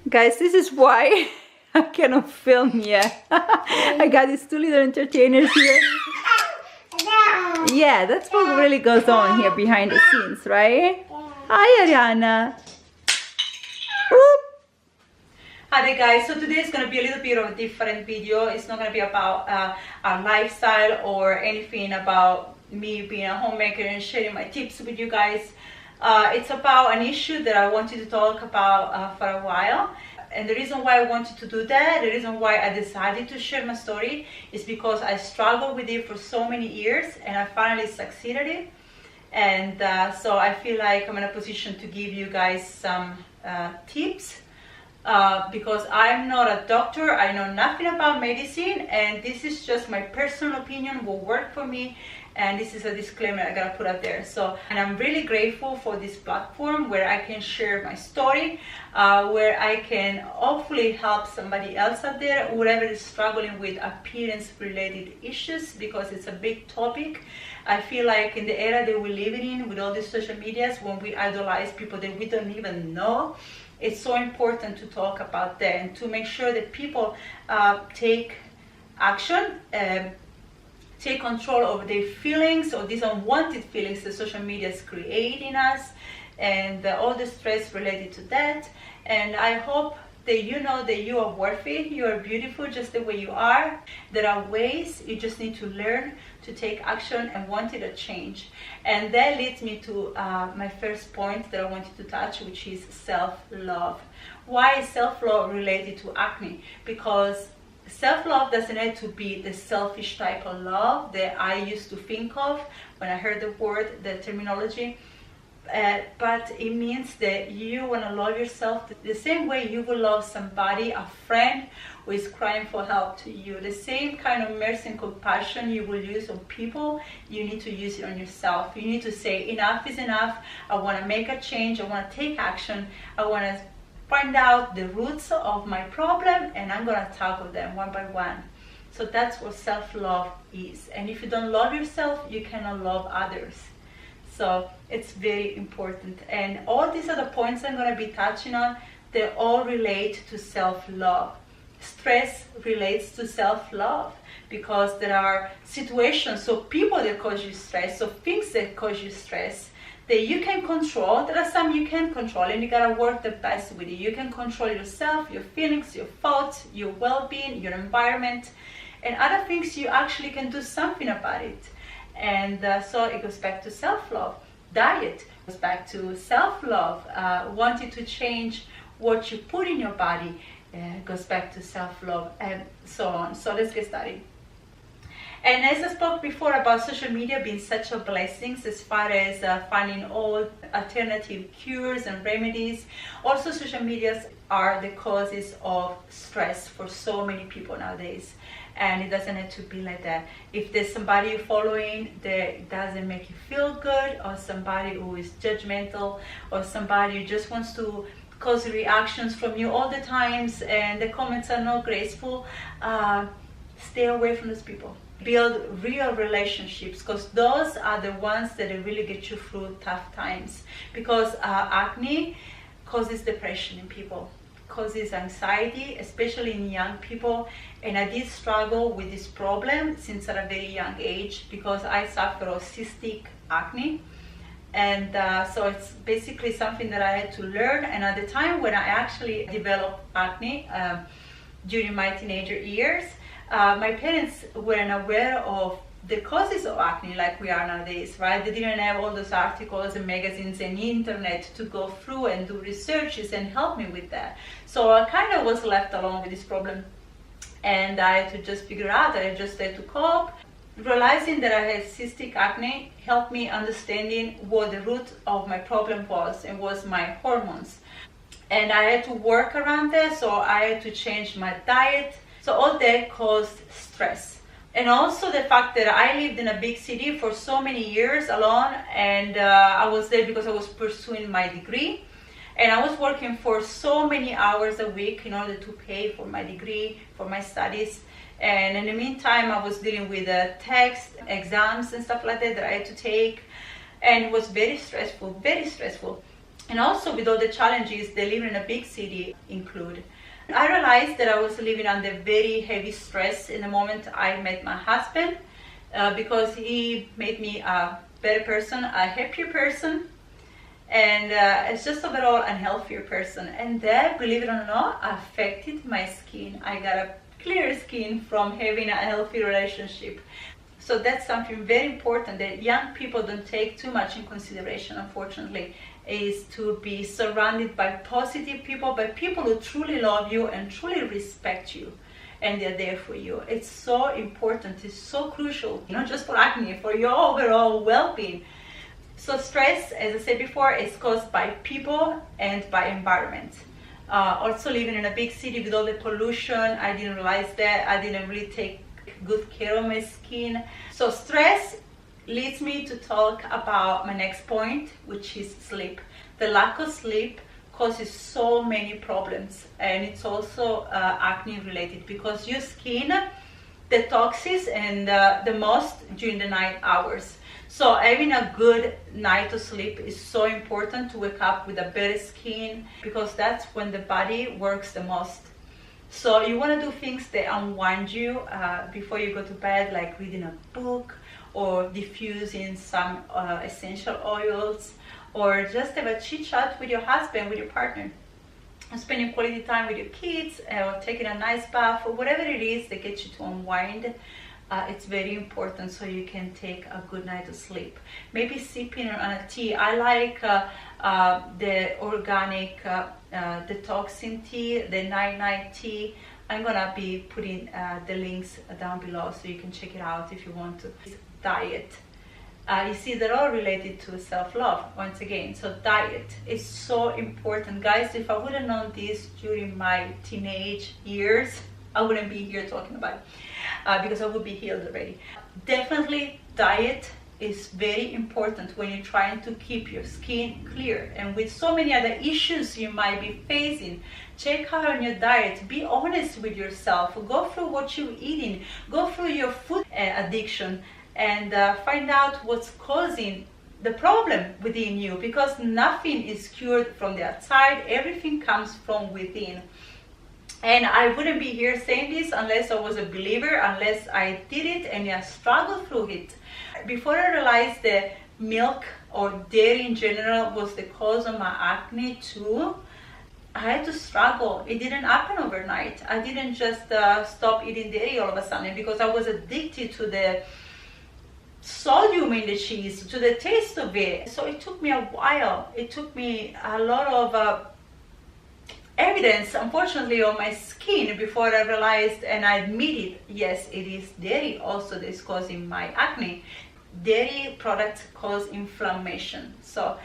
Guys, this is why I cannot film yet. I got these two little entertainers here. Yeah, that's what really goes on here behind the scenes, right? Hi, Ariana. Whoop. Hi there, guys. So today is going to be a little bit of a different video. It's not going to be about our lifestyle or anything about me being a homemaker and sharing my tips with you guys. It's about an issue that I wanted to talk about for a while. And the reason why I wanted to do that, the reason why I decided to share my story is because I struggled with it for so many years and I finally succeeded it. And so I feel like I'm in a position to give you guys some tips because I'm not a doctor, I know nothing about medicine, and this is just my personal opinion, what worked for me. And this is a disclaimer I gotta put out there. So, and I'm really grateful for this platform where I can share my story, where I can hopefully help somebody else out there, whoever is struggling with appearance-related issues, because it's a big topic. I feel like in the era that we're living in, with all these social medias, when we idolize people that we don't even know, it's so important to talk about that and to make sure that people take action. Take control over their feelings or these unwanted feelings that social media is creating us, and all the stress related to that. And I hope that you know that you are worthy, you are beautiful just the way you are. There are ways, you just need to learn to take action and want it to change. And that leads me to my first point that I wanted to touch, which is self-love. Why is self-love related to acne? Because self-love doesn't have to be the selfish type of love that I used to think of when I heard the word, the terminology. But it means that you want to love yourself the same way you will love somebody, a friend who is crying for help to you. The same kind of mercy and compassion you will use on people, you need to use it on yourself. You need to say, enough is enough. I want to make a change. I want to take action. I want to find out the roots of my problem, and I'm going to tackle them one by one. So that's what self-love is. And if you don't love yourself, you cannot love others. So it's very important. And all these other points I'm going to be touching on, they all relate to self-love. Stress relates to self-love because there are situations, so people that cause you stress, so things that cause you stress, that you can control. There are some you can't control, and you gotta work the best with it. You can control yourself, your feelings, your thoughts, your well-being, your environment, and other things you actually can do something about it. And so it goes back to self-love. Diet goes back to self-love. Wanting to change what you put in your body goes back to self-love, and so on. So let's get started. And as I spoke before about social media being such a blessing as far as finding all alternative cures and remedies, also social medias are the causes of stress for so many people nowadays. And it doesn't have to be like that. If there's somebody you're following that doesn't make you feel good, or somebody who is judgmental, or somebody who just wants to cause reactions from you all the times and the comments are not graceful, stay away from those people. Build real relationships, because those are the ones that really get you through tough times. Because acne causes depression in people, causes anxiety, especially in young people. And I did struggle with this problem since at a very young age because I suffer of cystic acne. And so it's basically something that I had to learn. And at the time when I actually developed acne during my teenager years, my parents weren't aware of the causes of acne like we are nowadays, right? They didn't have all those articles and magazines and internet to go through and do researches and help me with that. So I kind of was left alone with this problem, and I had to just figure out that I just had to cope. Realizing that I had cystic acne helped me understanding what the root of my problem was, and was my hormones. And I had to work around that, so I had to change my diet. So all that caused stress. And also the fact that I lived in a big city for so many years alone, and I was there because I was pursuing my degree. And I was working for so many hours a week in order to pay for my degree, for my studies. And in the meantime, I was dealing with tests, exams and stuff like that I had to take. And it was very stressful, very stressful. and also with all the challenges they live in a big city include. I realized that I was living under very heavy stress in the moment I met my husband, because he made me a better person, a happier person, and it's just overall a healthier person. And that, believe it or not, affected my skin. I got a clear skin from having a healthy relationship. So that's something very important that young people don't take too much in consideration, unfortunately, is to be surrounded by positive people, by people who truly love you and truly respect you, and they're there for you. It's so important, it's so crucial, not just for acne, for your overall well-being. So stress, as I said before, is caused by people and by environment. Also living in a big city with all the pollution, I didn't realize that. I didn't really take good care of my skin. So stress leads me to talk about my next point, which is sleep. The lack of sleep causes so many problems, and it's also acne related, because your skin detoxes and the most during the night hours. So having a good night of sleep is so important to wake up with a better skin, because that's when the body works the most. So you want to do things that unwind you before you go to bed, like reading a book or diffusing some essential oils, or just have a chit chat with your husband, with your partner, spending quality time with your kids, or taking a nice bath, or whatever it is that gets you to unwind. It's very important, so you can take a good night of sleep. Maybe sipping on a tea. I like the organic detoxing tea, the night tea. I'm gonna be putting the links down below so you can check it out if you want to. Diet. You see, they're all related to self-love once again. So diet is so important, guys. If I would have known this during my teenage years, I wouldn't be here talking about it, because I would be healed already. Definitely diet is very important when you're trying to keep your skin clear, and with so many other issues you might be facing. Check out on your diet, be honest with yourself, go through what you're eating, go through your food addiction, and find out what's causing the problem within you, because nothing is cured from the outside, everything comes from within. And I wouldn't be here saying this unless I was a believer, unless I did it and I struggled through it. Before I realized that milk or dairy in general was the cause of my acne too, I had to struggle. It didn't happen overnight. I didn't just stop eating dairy all of a sudden, because I was addicted to the sodium in the cheese, to the taste of it. So it took me a while. It took me a lot of evidence, unfortunately, on my skin before I realized and I admitted, yes, it is dairy also that is causing my acne. Dairy products cause inflammation. So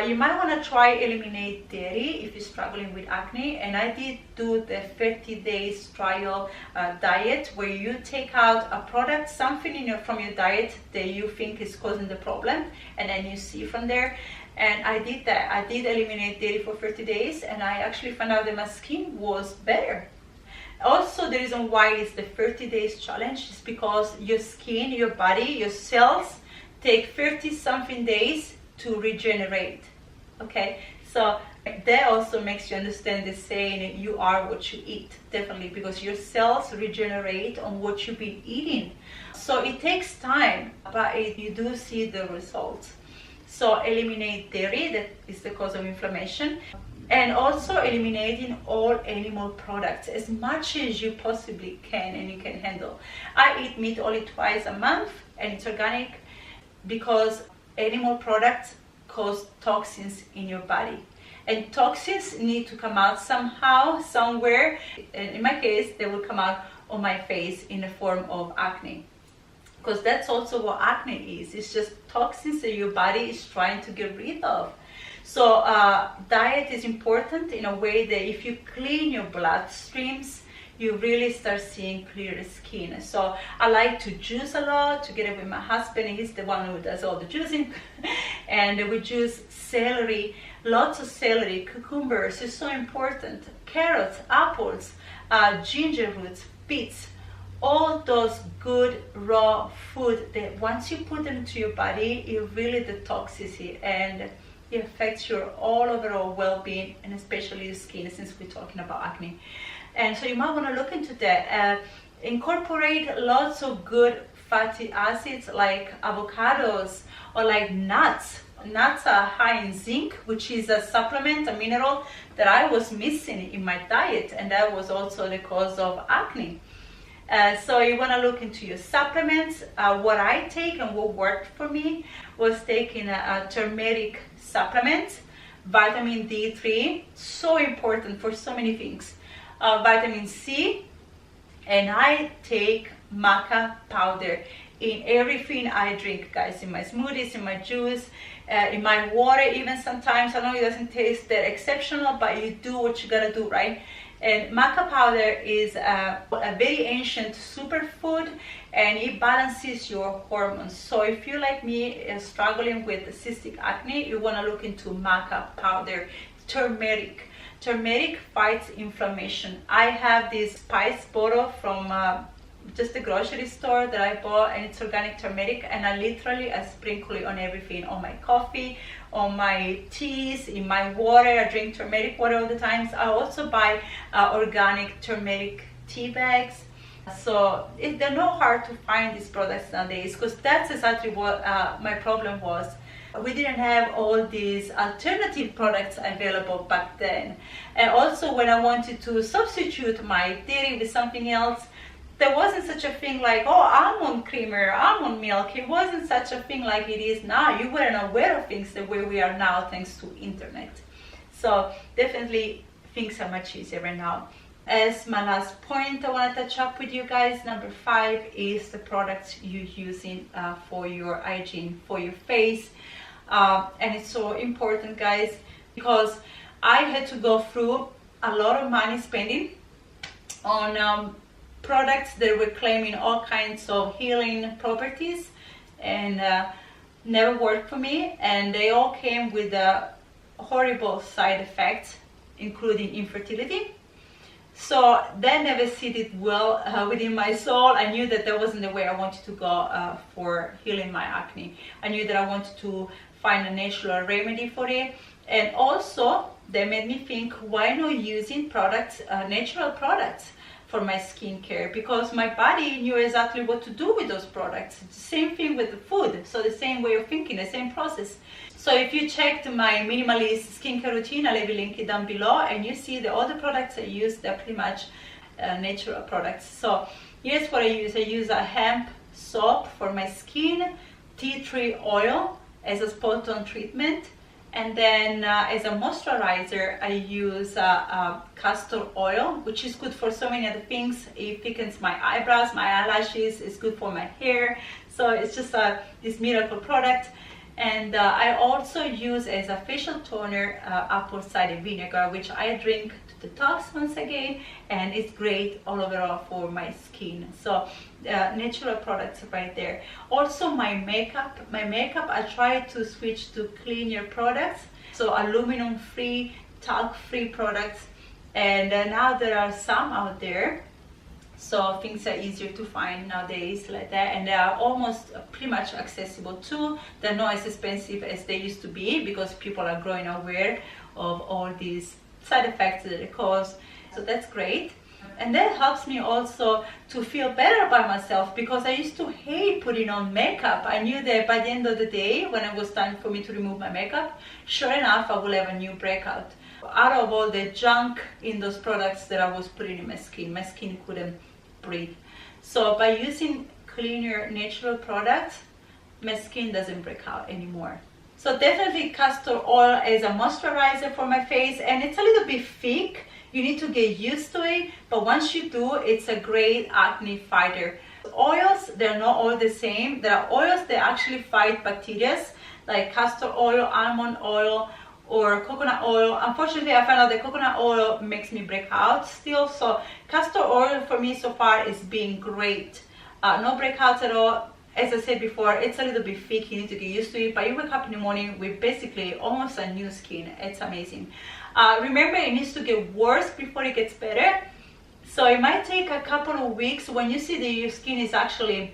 you might want to try eliminate dairy if you're struggling with acne. And I did do the 30 days trial diet, where you take out a product, something from your diet that you think is causing the problem, and then you see from there. And I did that. I did eliminate dairy for 30 days, and I actually found out that my skin was better. Also, the reason why it's the 30 days challenge is because your skin, your body, your cells take 30 something days to regenerate. Okay, so that also makes you understand the saying, you are what you eat. Definitely, because your cells regenerate on what you've been eating. So it takes time, but you do see the results. So eliminate dairy, that is the cause of inflammation. And also eliminating all animal products as much as you possibly can and you can handle. I eat meat only twice a month, and it's organic, because animal products cause toxins in your body. And toxins need to come out somehow, somewhere. And in my case, they will come out on my face in the form of acne. Because that's also what acne is. It's just toxins that your body is trying to get rid of. So diet is important in a way that if you clean your bloodstreams, you really start seeing clearer skin. So I like to juice a lot together with my husband. He's the one who does all the juicing. And we juice celery, lots of celery, cucumbers is so important. Carrots, apples, ginger roots, beets. All those good raw food that once you put them into your body, it really detoxes it. And it affects your all overall well-being, and especially your skin, since we're talking about acne. And so you might want to look into that. Incorporate lots of good fatty acids like avocados or like nuts. Nuts are high in zinc, which is a supplement, a mineral that I was missing in my diet, and that was also the cause of acne. So you want to look into your supplements. What I take and what worked for me was taking a turmeric supplement, vitamin D3, so important for so many things, vitamin C, and I take maca powder in everything I drink, guys, in my smoothies, in my juice, in my water even sometimes. I know it doesn't taste that exceptional, but you do what you gotta do, right? And maca powder is a very ancient superfood, and it balances your hormones. So if you're like me, struggling with cystic acne, you want to look into maca powder. Turmeric. Turmeric fights inflammation. I have this spice bottle from just the grocery store that I bought, and it's organic turmeric, and I sprinkle it on everything, on my coffee, on my teas, in my water. I drink turmeric water all the time. I also buy organic turmeric tea bags. So they're not hard to find, these products nowadays, because that's exactly what my problem was. We didn't have all these alternative products available back then. And also when I wanted to substitute my dairy with something else, there wasn't such a thing like, oh, almond cream or almond milk. It wasn't such a thing like it is now. You weren't aware of things the way we are now, thanks to internet. So definitely things are much easier right now. As my last point I want to touch up with you guys, number 5 is the products you're using for your hygiene, for your face. And it's so important, guys, because I had to go through a lot of money spending on products that were claiming all kinds of healing properties, and never worked for me, and they all came with horrible side effects, including infertility. So that never seated well within my soul. I knew that wasn't the way I wanted to go for healing my acne. I knew that I wanted to find a natural remedy for it, and also they made me think, why not using products, natural products, for my skincare, because my body knew exactly what to do with those products. It's the same thing with the food, so the same way of thinking, the same process. So if you checked my minimalist skincare routine, I'll leave a link down below, and you see that all the products I use, they're pretty much natural products. So here's what I use. I use a hemp soap for my skin, tea tree oil as a spot-on treatment, and then as a moisturizer, I use castor oil, which is good for so many other things. It thickens my eyebrows, my eyelashes, it's good for my hair. So it's just this miracle product. And I also use as a facial toner apple cider vinegar, which I drink to detox once again, and it's great all overall for my skin. So natural products right there. Also my makeup I try to switch to cleaner products, so aluminum free, talc free products, and now there are some out there, so things are easier to find nowadays like that, and they are almost pretty much accessible too. They're not as expensive as they used to be, because people are growing aware of all these side effects that they cause. So that's great. And that helps me also to feel better about myself, because I used to hate putting on makeup. I knew that by the end of the day, when it was time for me to remove my makeup, sure enough, I will have a new breakout. Out of all the junk in those products that I was putting in my skin couldn't breathe. So by using cleaner natural products, my skin doesn't break out anymore. So definitely castor oil as a moisturizer for my face, and it's a little bit thick. You need to get used to it, but once you do, it's a great acne fighter. Oils, they're not all the same. There are oils that actually fight bacteria, like castor oil, almond oil, or coconut oil. Unfortunately, I found out that coconut oil makes me break out still, so castor oil for me so far is being great. No breakouts at all. As I said before, it's a little bit thick, you need to get used to it, but you wake up in the morning with basically almost a new skin. It's amazing. Remember, it needs to get worse before it gets better, so it might take a couple of weeks. When you see that your skin is actually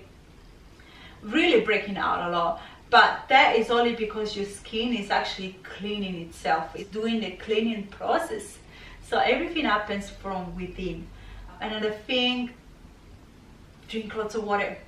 really breaking out a lot, But that is only because your skin is actually cleaning itself. It's doing the cleaning process. So everything happens from within. Another thing, drink lots of water.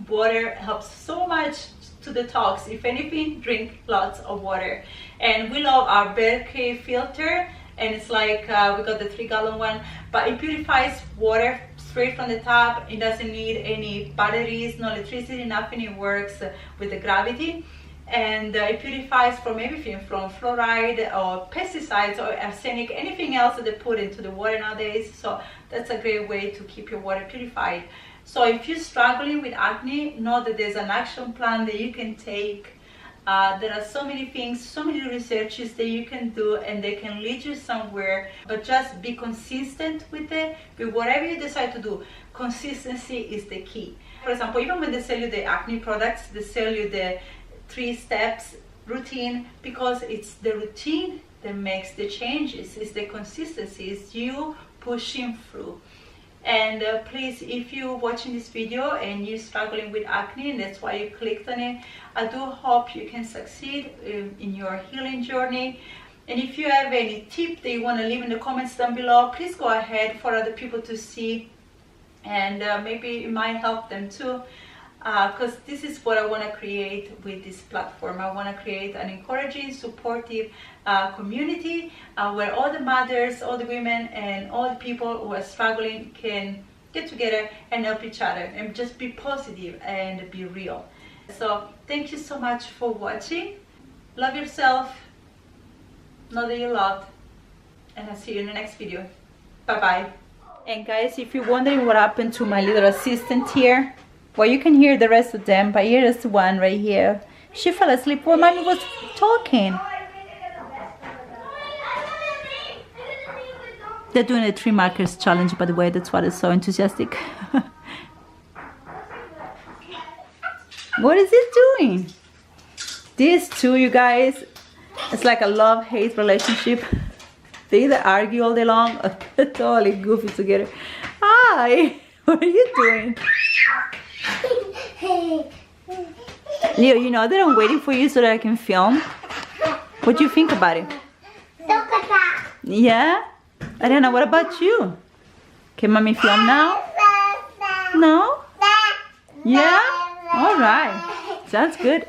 Water helps so much to detox. If anything, drink lots of water. And we love our Berkey filter, and it's like we got the 3-gallon one, but it purifies water straight from the tap. It doesn't need any batteries, no electricity, nothing. It works with the gravity, and it purifies from everything, from fluoride or pesticides or arsenic, anything else that they put into the water nowadays. So that's a great way to keep your water purified. So if you're struggling with acne, know that there's an action plan that you can take. There are so many things, so many researches that you can do, and they can lead you somewhere. But just be consistent with it. With whatever you decide to do, consistency is the key. For example, even when they sell you the acne products, they sell you the 3 steps routine, because it's the routine that makes the changes. It's the consistency. It's you pushing through. And please, if you're watching this video and you're struggling with acne and that's why you clicked on it, I do hope you can succeed in your healing journey. And if you have any tip that you want to leave in the comments down below, please go ahead for other people to see, and maybe it might help them too. Because this is what I want to create with this platform. I want to create an encouraging, supportive community where all the mothers, all the women, and all the people who are struggling can get together and help each other and just be positive and be real. So thank you so much for watching. Love yourself, know that you're loved, and I'll see you in the next video. Bye bye. And guys, if you're wondering what happened to my little assistant here, well, you can hear the rest of them, but here's one right here. She fell asleep while mommy was talking. They're doing a 3 markers challenge, by the way. That's why they're so enthusiastic. What is it doing? These two, you guys, it's like a love-hate relationship. They either argue all day long or they're totally goofy together. Hi, what are you doing? Leo, you know that I'm waiting for you so that I can film. What do you think about it? Yeah? Ariana, what about you? Can mommy film now? No? Yeah? Alright. Sounds good.